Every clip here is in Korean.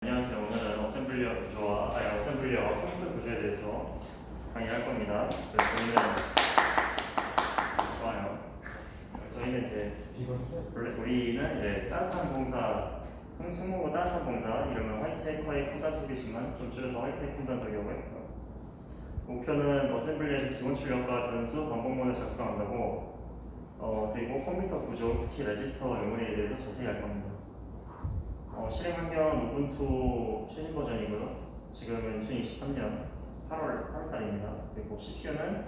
안녕하세요. 오늘은 어셈블리어 구조와 어셈블리어와 컴퓨터 구조에 대해서 강의할 겁니다. 그래서 저희는 이제 우리는 이제 따뜻한 공사, 승무고 따뜻한 공사, 이름은 화이트해커의 콘단석이지만 좀 줄여서 화이트해커 콘단석이라고 했고요. 목표는 어셈블리에서 기본 출력과 변수, 반복문을 작성한다고 그리고 컴퓨터 구조, 특히 레지스터와 메모리에 대해서 자세히 할 겁니다. 실행 환경은 우분투 최신 버전이고요. 지금은 2023년 8월달입니다. 그리고 CPU는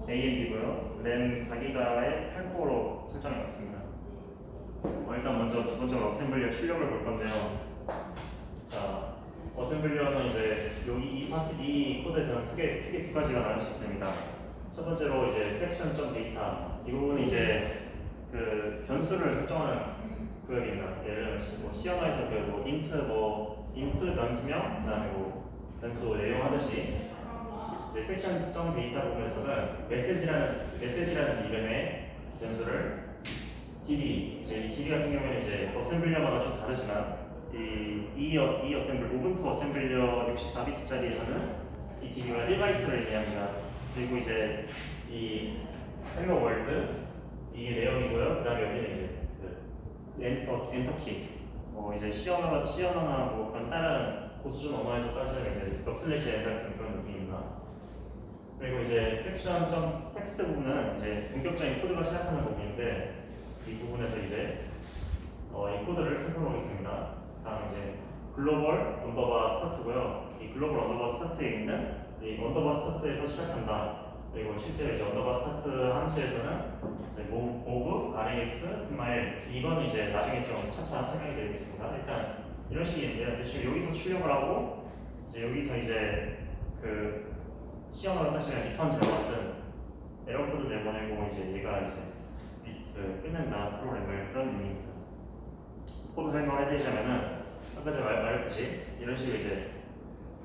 AMD고요. 램 4기가에 8코어로 설정해놨습니다. 일단 먼저 기본적으로 어셈블리어 출력을 볼 건데요. 자, 어셈블리어는 이제 여기 이 코드에서는 크게 두 가지가 나눌 수 있습니다. 첫 번째로 이제 섹션 데이터, 이 부분은 이제 그 변수를 설정하는 구역입니다. 예를 들면 시험에서 int 변수명, 그다음에 변수 내용 하듯이 이제 섹션 데이터 부분에서는 메시지라는 이름의 변수를 DB, 이제 이 DB 같은 경우에는 이제 어셈블리어마다 좀 다르지만 이 우분투 어셈블리어 64비트짜리에서는 이 DB가 1바이트를 의미합니다. 그리고 이제 이 헬로 월드 이게 내용이고요. 그다음에 여기는 이제 엔터키, 이제 시언어나 그런 다른 고수준 언어에서 따지면 이제 넉슬래시 엔터 같은 그런 느낌입니다. 그리고 이제 섹션 텍스트 부분은 이제 본격적인 코드가 시작하는 부분인데 이 부분에서 이제 이 코드를 살펴보겠습니다. 다음 이제 글로벌 언더바 스타트고요. 이 글로벌 언더바 스타트에 있는 이 언더바 스타트에서 시작한다. 그리고 실제로 이제 언더바 스타트 함수에서는 move, rex, 마일 이건 이제 나중에 좀 차차 설명해 드리겠습니다. 일단 이런 식인데요. 지금 여기서 출력을 하고 여기서 이제 그 시험으로 따시면 리턴즈와 같은 에러 코드 내보내고 이제 얘가 이제 끝낸다 프로그램을 그런 의미입니다. 코드 설명을 해드리자면은 아까 제가 말했듯이 이런 식으로 이제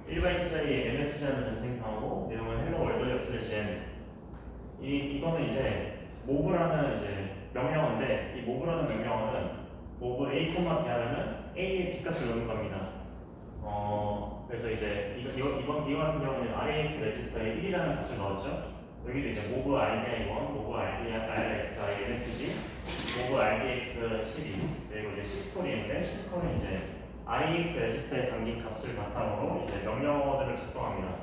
1바이트짜리 MSG라는 변수 생성하고 내용은 헬로 월드 슬래시 n 이거는 이제 move라는 이제 명령어인데 이 move라는 명령어는 move a, b 하면은 a의 b값을 넣는 겁니다. 그래서 이제 이거 같은 경우는 RAX 레지스터에 1이라는 값을 넣었죠. 여기도 이제 move RDI1, move RSI MSG, move RDX 12 그리고 이제 시스콜인데 시스콜은 이제 RAX 레지스터에 담긴 값을 바탕으로 이제 명령어들을 작동합니다.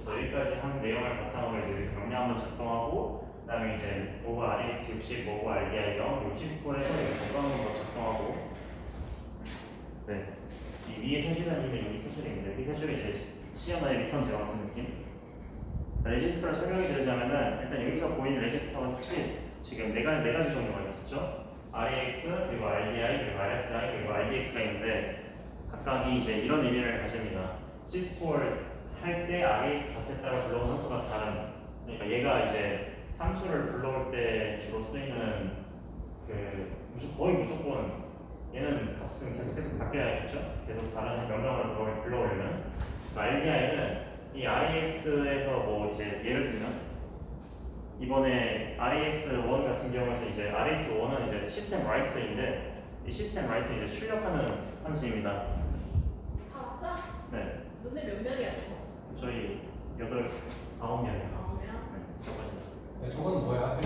그래서 여기까지 한 내용을 바탕으로 이제 여기서 명령 한번 작동하고 그다음에 이제 move RAX 60, move RDI 0 그리고 시스콜에서 이렇게 건강한 거 작동하고 네. 이 위에 세 줄이 아니면 여기 세 줄입니다. 여기 세 줄이 이제 시험의 리턴 제어 같은 느낌. 레지스터를 설명해 드리자면은 일단 여기서 보이는 레지스터가 크게 지금 네 가지 종류가 있었죠. RAX 그리고 RDI 그리고 RSI 그리고 RDX가 있는데 각각이 이제 이런 의미를 가집니다. 시스콜 할 때 RAX 값에 따라 불러온 함수가 다른. 그러니까 얘가 이제 함수를 불러올 때 주로 쓰이는 거의 무조건 얘는 값은 계속 바뀌어야겠죠? 계속 다른 명령을 불러오려면 RDI는 이 RAX에서 이제 예를 들면 이번에 RAX1 같은 경우에서 이제 RAX1은 이제 시스템 라이트인데 이 시스템 라이트는 이제 출력하는 함수입니다. 다 왔어? 네. 너네 몇 명이야? 저희 9명. 네. 네, 저거는 뭐야?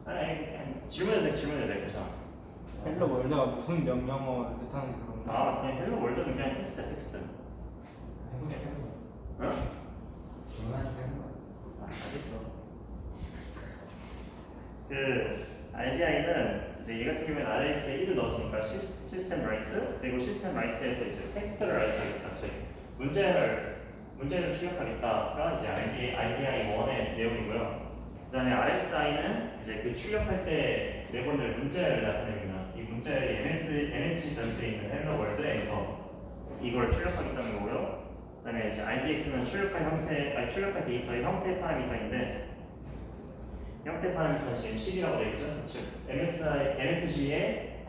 아니 질문해도 돼, 괜찮아. 헬로 월드가 무슨 명령어를 뜻하는지 그런 거. 그냥 헬로 월드는 그냥 텍스트. 응? 알겠어. RDI는 이제 얘 같은 경우에 RAX에 1을 넣었으니까 시스템 라이트 그리고 시스템 라이트에서 이제 텍스트를 라이트하겠다. 문제를 출력하겠다가 이제 RDI1의 내용이고요. 그다음에 RSI는 이제 그 출력할 때 내보낼 문자열을 나타냅니다. 이 문자열이 MSG 변수에 있는 헬로 월드 엔터 이걸 출력하겠다는 거고요. 그다음에 이제 RDX는 출력할 데이터의 형태 파라미터인데 형태 파라미터는 지금 10이라고 되어 있죠. 즉 MSG의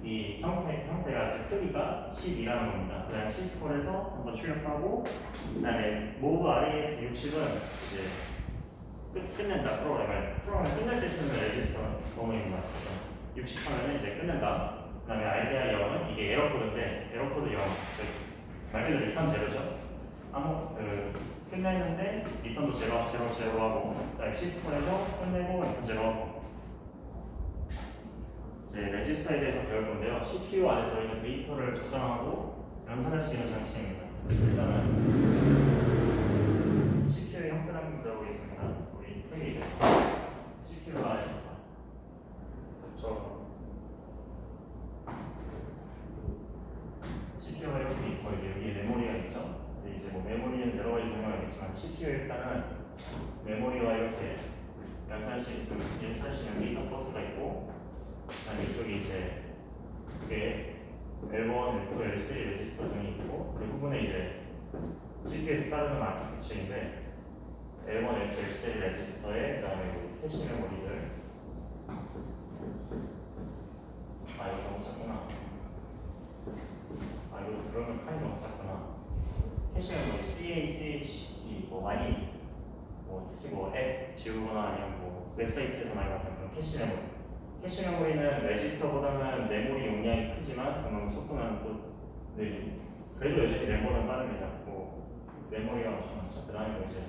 이 형태가 즉 크기가 10이라는 겁니다. 그다음에 시스콜에서 한번 출력하고 그다음에 move RAX 60은 이제 끝낸다 프로그램을 끝낼 때 쓰는 레지스터 범위입니다. 60하면은 이제 끝낸다. 그다음에 RDI 0은 이게 에러 코드인데 에러 코드 0. 말 그대로 리턴 제로죠. 끝내는데 리턴도 제로하고 시스템에서 끝내고 리턴 제로하고. 이제 레지스터에 대해서 배울 건데요. CPU 안에 들어있는 데이터를 저장하고 연산할 수 있는 장치입니다. 일단은 CPU의 형태를 한번 그려보겠습니다. 우리 크게 CPU가 그렇죠. CPU가 이렇게 있고 이제 여기 메모리가 있죠. 근데 이제 뭐 메모리는 여러 가지 종류가 있지만 CPU 일단은 메모리와 이렇게 연산할 수 있는 데이터 버스가 있고, 그다음에 이쪽에 이제 이게 L1, L2, L3 레지스터 등이 있고 그 부분에 이제 CPU에서 따르는 아키텍처인데 L1, L2, L3 레지스터에 그다음에 캐시 메모리들. 아 이거 너무 작구나. 아 이거 그러면 칸이 너무 작구나. 캐시 메모리 CACHE 뭐 많이 뭐 특히 뭐 앱 지우거나 아니면 뭐 웹사이트에서 많이 봤던 그런 캐시 메모리. 캐시 메모리는 레지스터보다는 메모리 용량이 크지만 그만큼 속도는 또 느리고. 그래도 여전히 램버는 빠릅니다. 뭐 메모리가 엄청 많죠. 그다음에 뭐 이제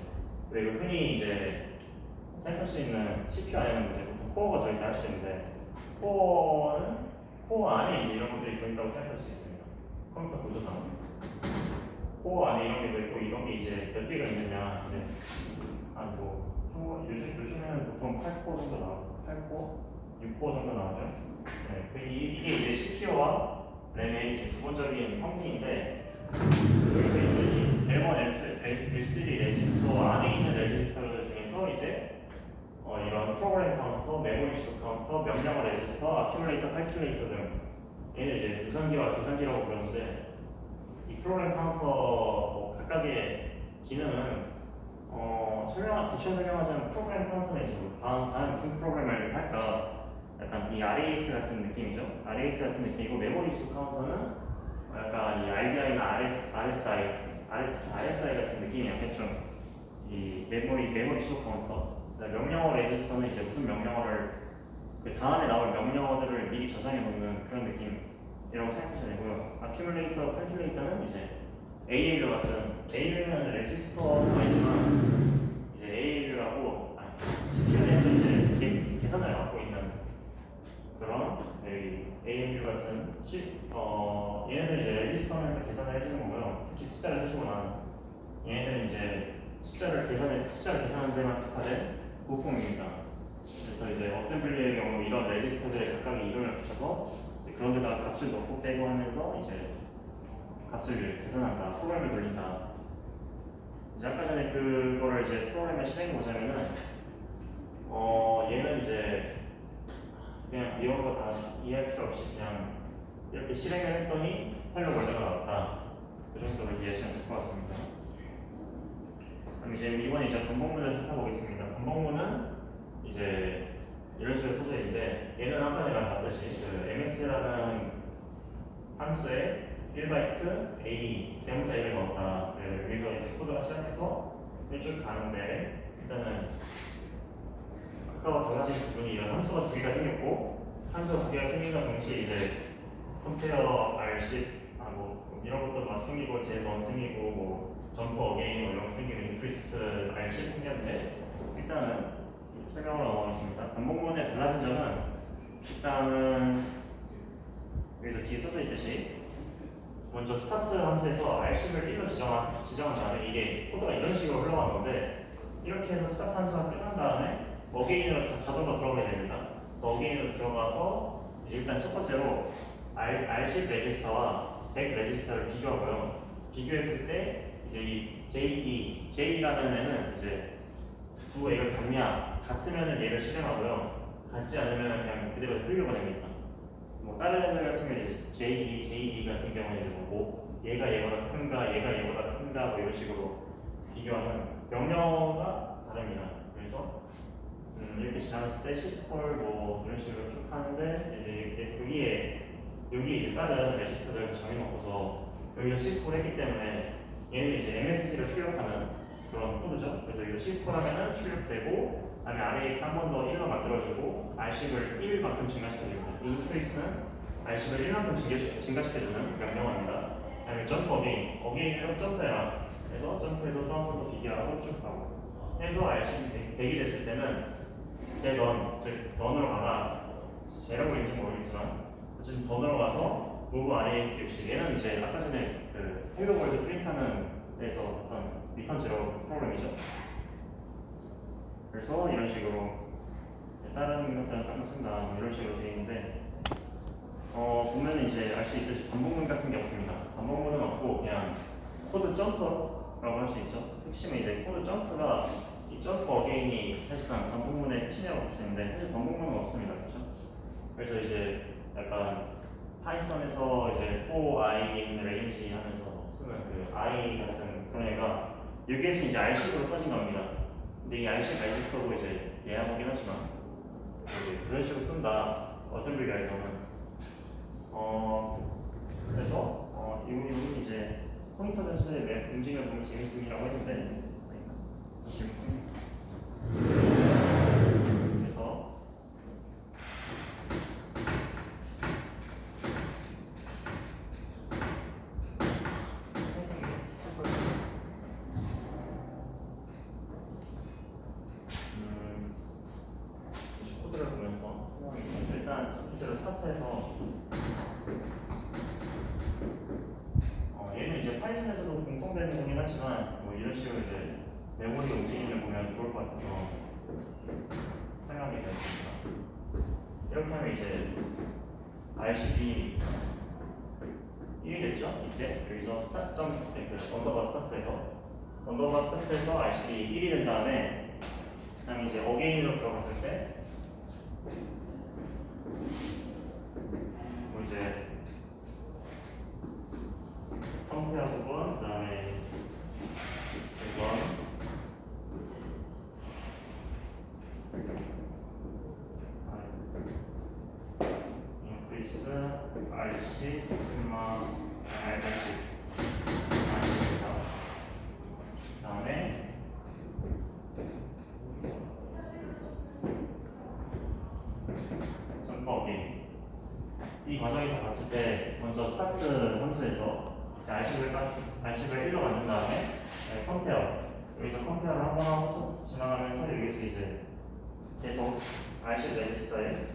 그리고 흔히 이제 생각할 수 있는 CPU 안에는 이제 보통 코어가 들어있다 할 수 있는데 코어 안에 이제 이런 것들이 들어있다고 생각할 수 있습니다. 컴퓨터 구조상 코어 안에 이런 게 들어있고 이런 게 이제 몇 개가 있느냐. 이제 요즘에는 보통 8코어 정도 나오고 8코어, 6코어 정도 나오죠. 네, 이게 이제 CPU와 램의 이제 기본적인 형태인데 여기서 있는 이 L1, L2, L3 레지스터 안에 있는 레지스터들 중에서 이제 이런 프로그램 카운터, 메모리 수도 카운터, 명령어 레지스터, 아큐뮬레이터, 칼큘레이터 등 얘는 이제 무선기와 계산기라고 부르는데 이 프로그램 카운터 각각의 기능은 대충 설명하자면 프로그램 카운터는 이제 다음 무슨 프로그램을 할까 약간 이 RAX 같은 느낌이죠. RAX 같은 느낌이고 메모리 수도 카운터는 약간 이 RDI나 RSI 같은 느낌이 약간 좀 이 메모리 수도 카운터. 명령어 레지스터는 이제 무슨 명령어를 그 다음에 나올 명령어들을 미리 저장해 놓는 그런 느낌이라고 생각하셔야 되고요. 아큐뮬레이터, 칼큘레이터는 이제 ALU 같은 ALU는 레지스터는 아니지만 이제 ALU라고 CPU 내에서 이제 계산을 갖고 있는 그런 ALU 같은 얘네들 이제 레지스터에서 계산을 해주는 거고요. 특히 숫자를 쓰시거나 얘네들은 이제 숫자를 계산하는 데만 특화된 부품입니다. 그래서 이제 어셈블리의 경우 이런 레지스터들에 각각의 이름을 붙여서 그런 데다가 값을 넣고 빼고 하면서 이제 값을 계산한다, 프로그램을 돌린다. 이제 아까 전에 그거를 이제 프로그램에 실행해 보자면은 얘는 이제 그냥 이런 거 다 이해할 필요 없이 그냥 이렇게 실행을 했더니 헬로 월드가 나왔다. 그 정도로 이해하시면 될 것 같습니다. 그럼 이제 이번에 이제 반복문을 살펴보겠습니다. 반복문은 이제 이런 식으로 써져 있는데 얘는 아까 내가 봤듯이 그 MS라는 함수에 1바이트 A 대문자 1을 넣었다. 여기서 이제 코드가 시작해서 쭉 가는데 일단은 아까와 달라진 부분이 이런 함수가 두 개가 생겼고 함수가 두 개가 생긴과 동시에 이제 컴페어 R10 뭐 이런 것도 막 생기고 제번 생기고 뭐 점프 어게인 뭐 이런 거 생기고 인크리스 R10 생겼는데 일단은 설명으로 넘어가겠습니다. 반복문에 달라진 점은 일단은 여기서 뒤에 써져 있듯이 먼저 스타트 함수에서 R10을 1로 지정한 다음에 이게 코드가 이런 식으로 흘러가는 건데 이렇게 해서 스타트 함수가 끝난 다음에 어게인으로 자동으로 들어가게 됩니다. 그래서 어게인으로 들어가서 이제 일단 첫 번째로 R10 레지스터와 100 레지스터를 비교하고요. 비교했을 때 이제 이 J라는 애는 이제 두 애가 같으면 얘를 실행하고요. 같지 않으면 그냥 그대로 흘려보냅니다. 뭐 다른 애들 같은 경우는 이제 JD, JD 같은 경우는 이제 얘가 얘보다 큰가, 얘가 얘보다 큰가 뭐 이런 식으로 비교하는 명령어가 다릅니다. 그래서 이렇게 지나갔을 때 시스콜 뭐 이런 식으로 쭉 하는데 이제 여기에 이제 다른 레지스터들을 정해놓고서 여기서 시스콜 했기 때문에 얘는 이제 MSC를 출력하는 그런 코드죠. 그래서 이거 시스콜 하면은 출력되고 다음에 RAX 한 번 더 1로 만들어주고 R식을 1만큼 증가시켜줍니다. 이 increase는 R식을 1만큼 증가시켜주는 명령어입니다. 다음에 점프 어게인으로 점프해라. 그래서 점프해서 또 한 번 더 비교하고 쭉 가고 해서 R식이 100이 됐을 때는 즉 던으로 가라. 제라고 있는지 모르겠지만 어쨌든 던으로 가서 move RAX 60 얘는 이제 아까 전에 그 헬로 월드 프린트하는 데서 어떤 리턴 제로 프로그램이죠. 그래서 이런 식으로 다른 것들은 똑같습니다. 뭐 이런 식으로 되어 있는데 보면 이제 알 수 있듯이 반복문 같은 게 없습니다. 반복문은 없고 그냥 코드 점프라고 할 수 있죠. 핵심은 이제 코드 점프가 이 점프 어게인이 사실상 반복문의 핵심이라고 볼 수 있는데 사실 반복문은 없습니다. 그렇죠? 그래서 이제 약간 파이썬에서 이제 for i in range 하면서 쓰는 그 i 같은 그런 애가 여기에서 이제 R식으로 써진 겁니다. 근데 이 R식 레지스터도 이제 예하긴 하지만 이제 그런 식으로 쓴다. 어셈블리 가이드는 그래서 이 부분이 이제 포인터 변수의 맵 움직임을 보면 재밌음이라고 했는데 그래서 코드를 보면서 일단 실제로 스타트해서 얘는 이제 파이썬에서도 공통되는 거긴 하지만 뭐 이런 식으로 이제 메모리 움직임을 보면 좋을 것 같아서 설명하게 되었습니다. 이렇게 하면 이제 R식이 1이 됐죠? 이때 여기서 스타점 언더바 스타트에서 R식이 1이 된 다음에 그다음에 이제 어게인으로 들어갔을 때 뭐 이제 컴페어 부분 그다음에 이건 increase RC R같이 그다음에 점프 어게인 이 과정에서 봤을 때 먼저 스타트 함수에서 이제 R식을 1로 만든 다음에 컴페어 여기서 컴페어를 한번 하고 지나가면서 여기서 이제 계속 R식 레지스터에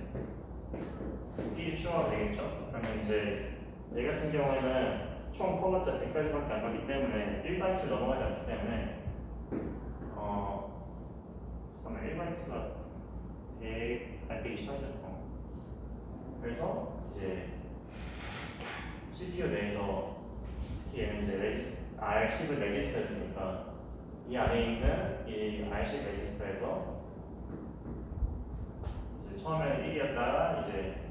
1이 추가가 되겠죠. 그러면 이제 얘 같은 경우에는 총 커버자 100까지밖에 안 가기 때문에 1바이트를 넘어가지 않기 때문에 잠깐만 1바이트가 128죠. 그래서 이제 CPU 내에서 특히 얘는 이제 R식을 레지스터였으니까 이 안에 있는 이 R식 레지스터에서 이제 처음에는 1이었다가 이제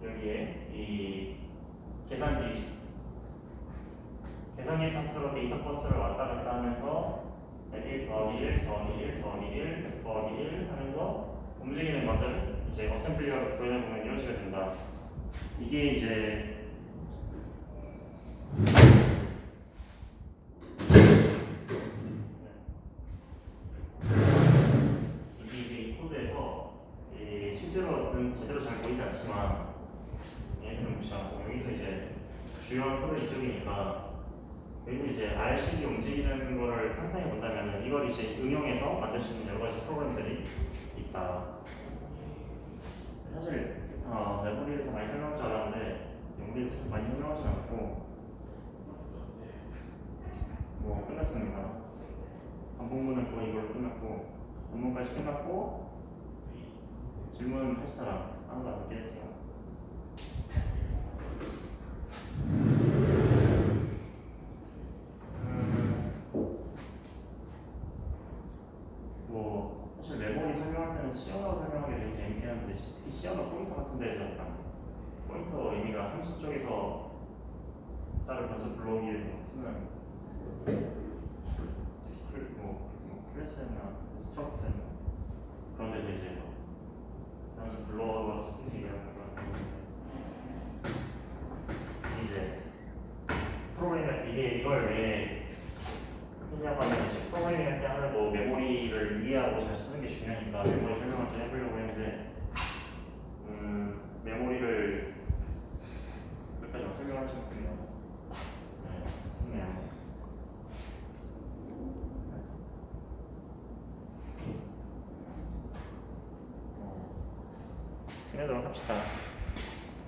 여기에 이 계산기 탑수로 데이터 버스를 왔다 갔다 하면서 1 더하기 1 더하기 1 더하기 1 더하기 1 하면서 움직이는 것을 이제 어셈블리로 구현해보면 이런 식으로 된다. 이게 이제 이 코드에서 실제로는 제대로 잘 보이지 않지만 얘는 무시하고 여기서 이제 주요한 코드 이쪽이니까 여기서 이제 R식이 움직이는 거를 상상해 본다면 이걸 이제 응용해서 만들 수 있는 여러 가지 프로그램들이 있다. 사실 메모리에서 많이 설명할 줄 알았는데 용리에서 많이 설명하진 않고 뭐 끝났습니다. 반복문은 거의 이걸로 끝났고 반복까지 끝났고 질문 할 사람 아무도 안 듣긴 했지만 뭐 사실 메모리 설명할 때는 C언어 설명하기 되게 재밌긴 한데 특히 C언어 포인터 같은 데에서 약간 포인터 의미가 함수 쪽에서 다른 변수 불러오기 위해서 쓰는 뭐 클래스나 스트럭트나 그런 데서 이제 변수 불러와서 쓰는 이런 이제 프로그래밍 이걸 왜 했냐고 하면 이제 프로그래밍 할 때 아무래도 메모리를 이해하고 잘 쓰는 끝내도록 합시다.